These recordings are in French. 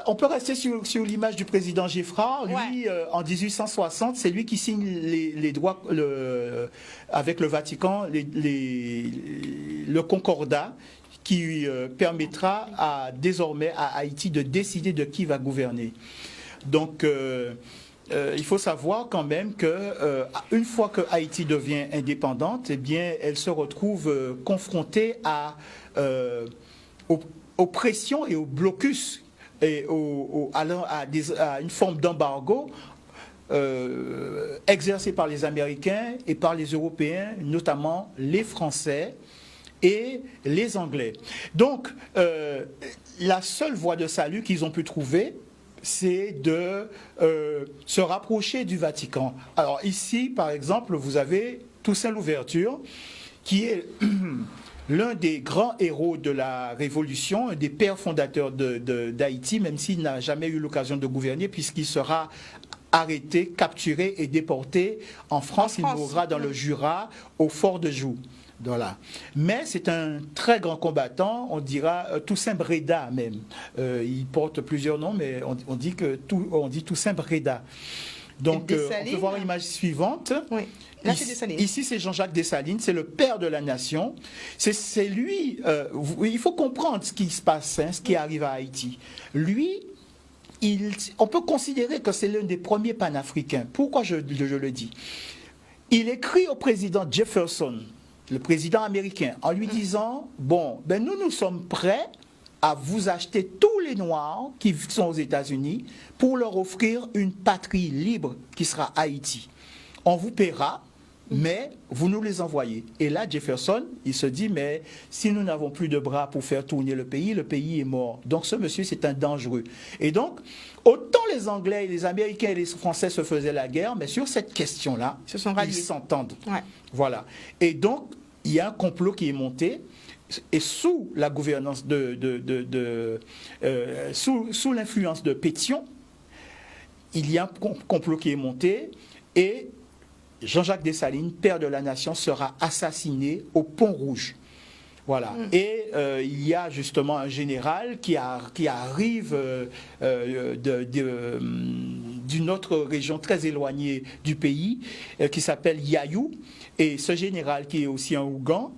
on peut rester sur l'image du président Giffard. Lui, en 1860, c'est lui qui signe les droits avec le Vatican, le concordat qui permettra désormais à Haïti de décider de qui va gouverner. Donc, il faut savoir quand même que une fois que Haïti devient indépendante, eh bien, elle se retrouve confrontée aux pressions et aux blocus et à une forme d'embargo exercée par les Américains et par les Européens, notamment les Français et les Anglais. Donc, la seule voie de salut qu'ils ont pu trouver, c'est de se rapprocher du Vatican. Alors ici, par exemple, vous avez Toussaint Louverture, qui est l'un des grands héros de la Révolution, un des pères fondateurs d'Haïti, même s'il n'a jamais eu l'occasion de gouverner, puisqu'il sera arrêté, capturé et déporté en France. Il mourra dans le Jura, au fort de Joux. Voilà. Mais c'est un très grand combattant, on dira Toussaint Bréda même. Il porte plusieurs noms, mais on dit Toussaint Bréda. Donc, on peut voir l'image suivante. Oui. Là, c'est Dessalines. Ici, c'est Jean-Jacques Dessalines, c'est le père de la nation. C'est lui, il faut comprendre ce qui se passe, ce qui arrive à Haïti. Lui, on peut considérer que c'est l'un des premiers panafricains. Pourquoi je le dis? Il écrit au président Jefferson, le président américain, en lui disant, bon, nous sommes prêts à vous acheter tous les Noirs qui sont aux États-Unis pour leur offrir une patrie libre qui sera Haïti. On vous paiera, mais vous nous les envoyez. Et là, Jefferson, il se dit, mais si nous n'avons plus de bras pour faire tourner le pays est mort. Donc ce monsieur, c'est un dangereux. Et donc, autant les Anglais, les Américains et les Français se faisaient la guerre, mais sur cette question-là, ils s'entendent. Ouais. Voilà. Et donc, il y a un complot qui est monté, et sous la gouvernance sous l'influence de Pétion, il y a un complot qui est monté, et Jean-Jacques Dessalines, père de la nation, sera assassiné au Pont Rouge. Voilà. Et il y a justement un général qui arrive d'une autre région très éloignée du pays, qui s'appelle Yayou. Et ce général, qui est aussi un Ougan,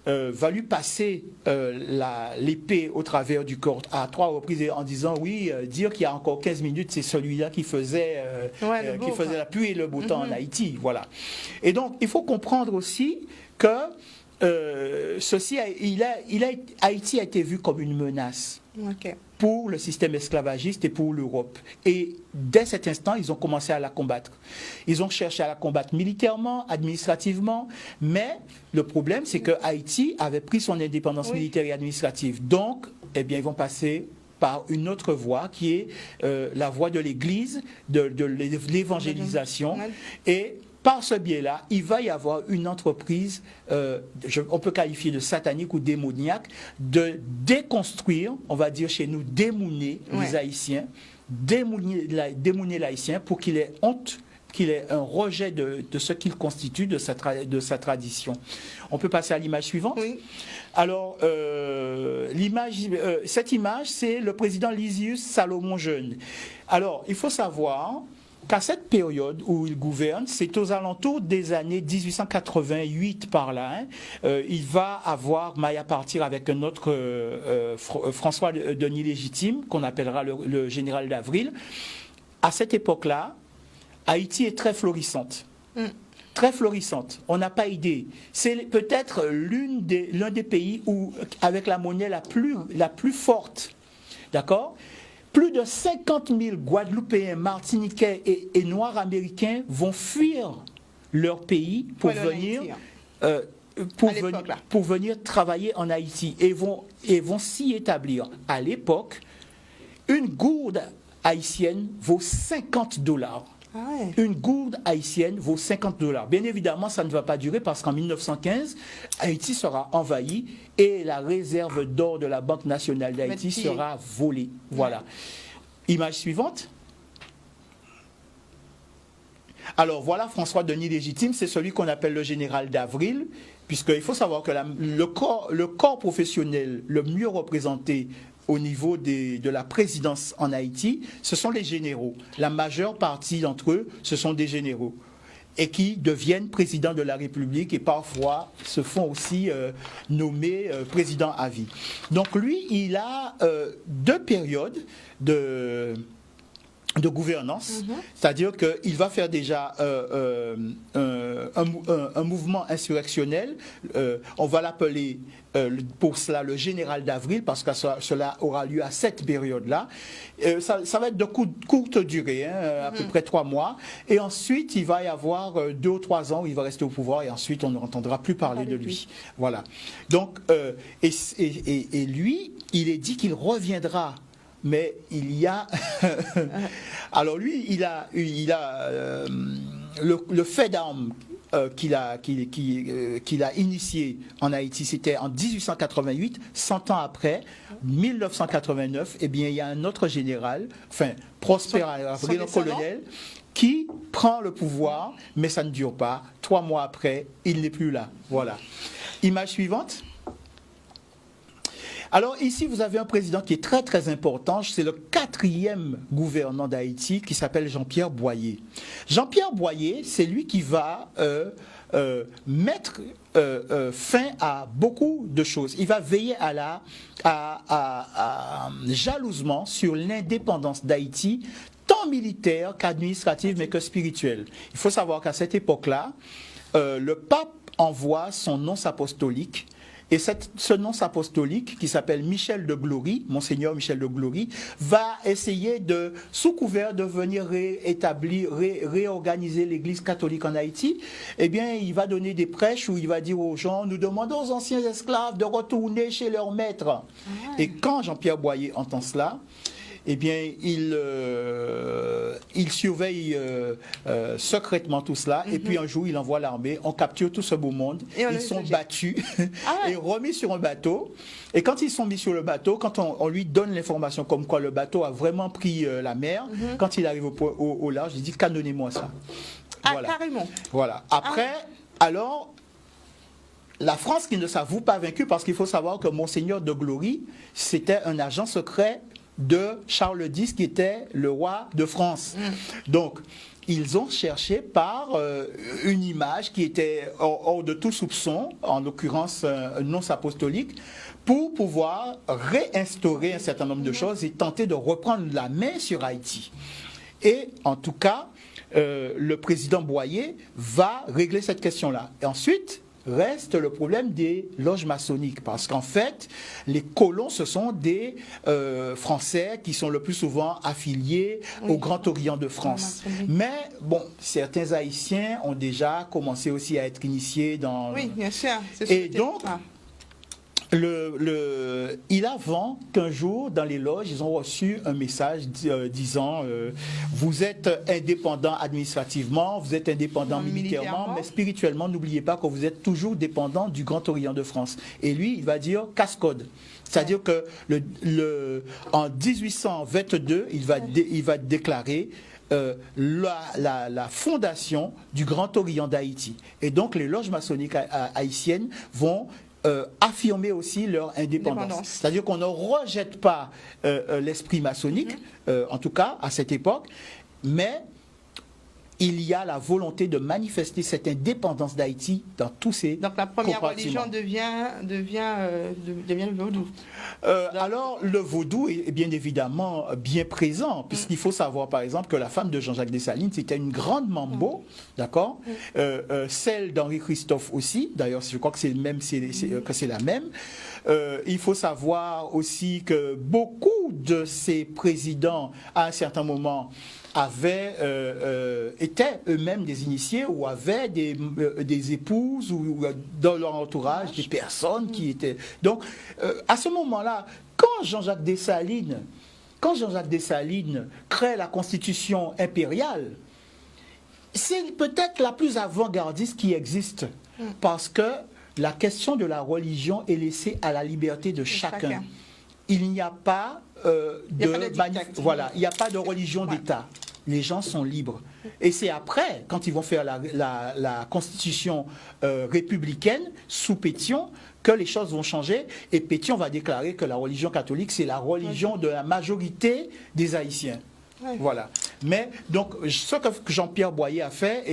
va lui passer l'épée au travers du corps à 3 reprises en disant oui, dire qu'il y a encore 15 minutes, c'est celui-là qui faisait la pluie et le beau temps en Haïti. Voilà. Et donc, il faut comprendre aussi que Haïti a été vu comme une menace. Okay. Pour le système esclavagiste et pour l'Europe. Et dès cet instant, ils ont commencé à la combattre. Ils ont cherché à la combattre militairement, administrativement, mais le problème, c'est que Haïti avait pris son indépendance militaire et administrative. Donc, eh bien, ils vont passer par une autre voie qui est la voie de l'Église, de l'évangélisation. Et par ce biais-là, il va y avoir une entreprise, on peut qualifier de satanique ou démoniaque, de déconstruire, on va dire chez nous, démouner les Haïtiens, démouner l'Haïtien pour qu'il ait honte, qu'il ait un rejet de ce qu'il constitue, de sa tradition. On peut passer à l'image suivante. Oui. Alors, cette image, c'est le président Lysius Salomon Jeune. Alors, il faut savoir qu'à cette période où il gouverne, c'est aux alentours des années 1888 par là, il va avoir maille à partir avec un autre François Denis Légitime, qu'on appellera le général d'Avril. À cette époque-là, Haïti est très florissante. Très florissante. On n'a pas idée. C'est peut-être l'un des pays avec la monnaie la plus forte. D'accord ? Plus de 50 000 Guadeloupéens, Martiniquais et Noirs américains vont fuir leur pays pour venir travailler en Haïti et vont s'y établir. À l'époque, une gourde haïtienne vaut $50. Ah ouais. Une gourde haïtienne vaut $50. Bien évidemment, ça ne va pas durer parce qu'en 1915, Haïti sera envahi et la réserve d'or de la Banque nationale d'Haïti sera volée. Voilà. Image suivante. Alors voilà François Denis Légitime, c'est celui qu'on appelle le général d'Avril, puisqu'il faut savoir que le corps professionnel le mieux représenté au niveau de la présidence en Haïti, ce sont les généraux. La majeure partie d'entre eux, ce sont des généraux. Et qui deviennent présidents de la République et parfois se font aussi nommer président à vie. Donc lui, il a 2 périodes de gouvernance, c'est-à-dire qu'il va faire déjà un mouvement insurrectionnel, on va l'appeler pour cela le général d'avril, parce que cela aura lieu à cette période-là. Ça va être de courte durée, à peu près 3 mois, et ensuite il va y avoir 2 ou 3 ans où il va rester au pouvoir, et ensuite on n'entendra plus parler de lui. Voilà. Donc, et lui, il est dit qu'il reviendra. Mais il y a... Alors lui, il a le fait d'armes qu'il a initié en Haïti, c'était en 1888, 100 ans après, 1989, eh bien, il y a un autre général, enfin, Prosper Avril, un colonel, qui prend le pouvoir, mais ça ne dure pas. 3 mois après, il n'est plus là. Voilà. Image suivante. Alors ici, vous avez un président qui est très très important, c'est le 4e gouvernant d'Haïti qui s'appelle Jean-Pierre Boyer. Jean-Pierre Boyer, c'est lui qui va mettre fin à beaucoup de choses. Il va veiller jalousement sur l'indépendance d'Haïti, tant militaire qu'administrative, mais que spirituelle. Il faut savoir qu'à cette époque-là, le pape envoie son nonce apostolique. Et ce nonce apostolique, qui s'appelle Michel de Glory, Monseigneur Michel de Glory, va essayer sous couvert de venir réorganiser l'Église catholique en Haïti. Eh bien, il va donner des prêches où il va dire aux gens, nous demandons aux anciens esclaves de retourner chez leur maître. Et quand Jean-Pierre Boyer entend cela, eh bien, il surveille secrètement tout cela, et puis un jour, il envoie l'armée, on capture tout ce beau monde, ils sont battus et remis sur un bateau. Et quand ils sont mis sur le bateau, quand on lui donne l'information comme quoi le bateau a vraiment pris la mer, quand il arrive au large, il dit « canonnez-moi ça ». Voilà. Carrément. Voilà. Après, alors... La France qui ne s'avoue pas vaincue, parce qu'il faut savoir que Monseigneur de Glory, c'était un agent secret de Charles X, qui était le roi de France. Donc, ils ont cherché par une image qui était hors de tout soupçon, en l'occurrence un nonce apostolique, pour pouvoir réinstaurer un certain nombre de choses et tenter de reprendre la main sur Haïti. Et en tout cas, le président Boyer va régler cette question-là. Et ensuite... reste le problème des loges maçonniques, parce qu'en fait, les colons, ce sont des Français qui sont le plus souvent affiliés au Grand Orient de France. Mais, bon, certains Haïtiens ont déjà commencé aussi à être initiés dans... Oui, bien sûr. Et donc... il avant qu'un jour, dans les loges, ils ont reçu un message disant vous êtes indépendant administrativement, vous êtes indépendant militairement, mais spirituellement, n'oubliez pas que vous êtes toujours dépendant du Grand Orient de France. Et lui, il va dire casse-code. C'est-à-dire que en 1822, il va déclarer la fondation du Grand Orient d'Haïti. Et donc, les loges maçonniques haïtiennes vont affirmer aussi leur indépendance. C'est-à-dire qu'on ne rejette pas l'esprit maçonnique, en tout cas à cette époque, mais il y a la volonté de manifester cette indépendance d'Haïti dans tous ces Donc la première religion devient le vaudou. Alors le vaudou est bien évidemment bien présent, puisqu'il faut savoir par exemple que la femme de Jean-Jacques Dessalines, c'était une grande mambo, d'accord, celle d'Henri Christophe aussi, d'ailleurs je crois que c'est la même. Il faut savoir aussi que beaucoup de ces présidents, à un certain moment, étaient eux-mêmes des initiés ou avaient des épouses ou dans leur entourage des personnes qui étaient... Donc, à ce moment-là, quand Jean-Jacques Dessalines crée la constitution impériale, c'est peut-être la plus avant-gardiste qui existe, parce que la question de la religion est laissée à la liberté de chacun. Il n'y a pas il n'y a pas de religion d'État. Les gens sont libres. Et c'est après, quand ils vont faire la constitution républicaine, sous pétion, que les choses vont changer et Pétion va déclarer que la religion catholique, c'est la religion de la majorité des Haïtiens. Ouais. Voilà. Mais donc, ce que Jean-Pierre Boyer a fait